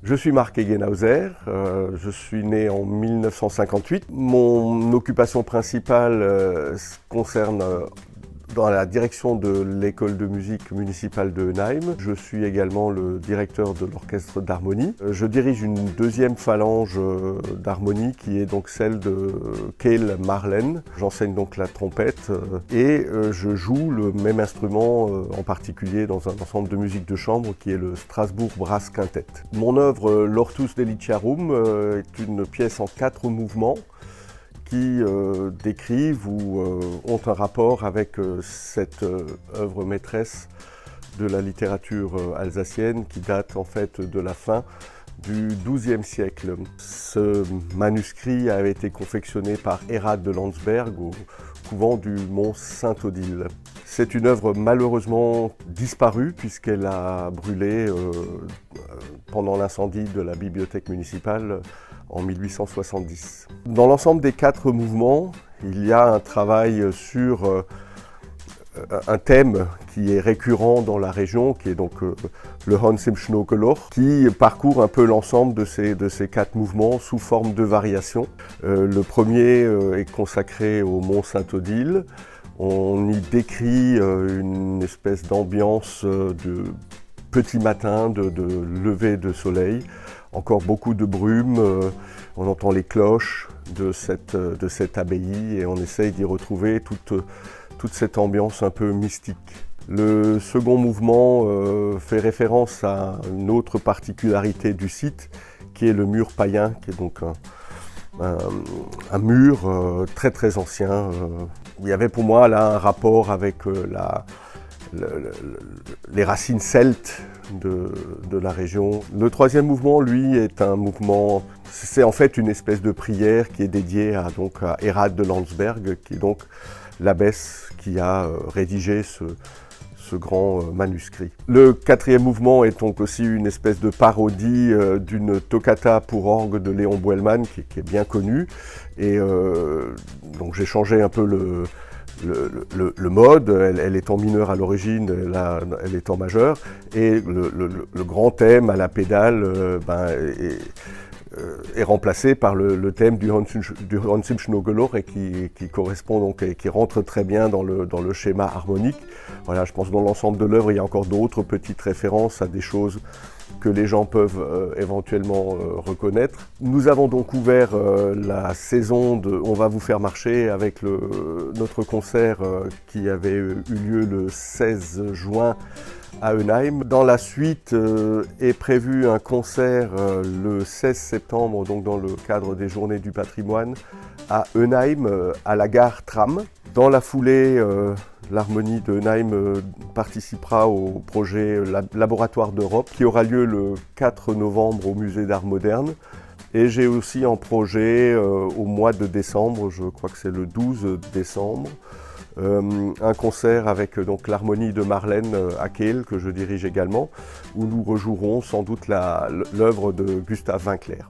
Je suis Marc Egenhauser, je suis né en 1958. Mon occupation principale concerne dans la direction de l'école de musique municipale de Œnheim. Je suis également le directeur de l'orchestre d'harmonie. Je dirige une deuxième phalange d'harmonie qui est donc celle de Kehl Marlen. J'enseigne donc la trompette et je joue le même instrument en particulier dans un ensemble de musique de chambre qui est le Strasbourg Brass Quintet. Mon œuvre L'Hortus Deliciarum est une pièce en 4 mouvements qui décrivent ou ont un rapport avec cette œuvre maîtresse de la littérature alsacienne qui date en fait de la fin du XIIe siècle. Ce manuscrit avait été confectionné par Erhard de Landsberg au couvent du Mont Saint-Odile. C'est une œuvre malheureusement disparue puisqu'elle a brûlé pendant l'incendie de la bibliothèque municipale en 1870. Dans l'ensemble des 4 mouvements, il y a un travail sur un thème qui est récurrent dans la région, qui est donc le Hans im Schnokeloch, qui parcourt un peu l'ensemble de ces 4 mouvements sous forme de variations. Le premier est consacré au Mont Saint-Odile. On y décrit une espèce d'ambiance de petit matin, de lever de soleil. Encore beaucoup de brume, on entend les cloches de cette abbaye et on essaye d'y retrouver toute cette ambiance un peu mystique. Le second mouvement fait référence à une autre particularité du site qui est le mur païen, qui est donc un mur très très ancien. Il y avait pour moi là un rapport avec les racines celtes de la région. Le troisième mouvement, lui, est un mouvement, c'est en fait une espèce de prière qui est dédiée à Erhard de Landsberg, qui est donc l'abbesse qui a rédigé ce grand manuscrit. Le quatrième mouvement est donc aussi une espèce de parodie d'une toccata pour orgue de Léon Boëlmann, qui est bien connue. Et donc j'ai changé un peu le mode, elle est en mineur à l'origine, là elle est en majeur, et le grand thème à la pédale est remplacé par le thème du Hans im Schnokeloch et qui correspond donc et qui rentre très bien dans le schéma harmonique. Voilà, je pense que dans l'ensemble de l'œuvre, il y a encore d'autres petites références à des choses que les gens peuvent éventuellement reconnaître. Nous avons donc ouvert la saison de On va vous faire marcher avec notre concert qui avait eu lieu le 16 juin à Œnheim. Dans la suite est prévu un concert le 16 septembre, donc dans le cadre des Journées du patrimoine, à Œnheim, à la gare Tram. Dans la foulée, l'Harmonie de Œnheim participera au projet Laboratoire d'Europe qui aura lieu le 4 novembre au Musée d'Art Moderne. Et j'ai aussi en projet au mois de décembre, je crois que c'est le 12 décembre, un concert avec donc l'Harmonie de Marlen à Kehl, que je dirige également, où nous rejouerons sans doute l'œuvre de Gustave Winkler.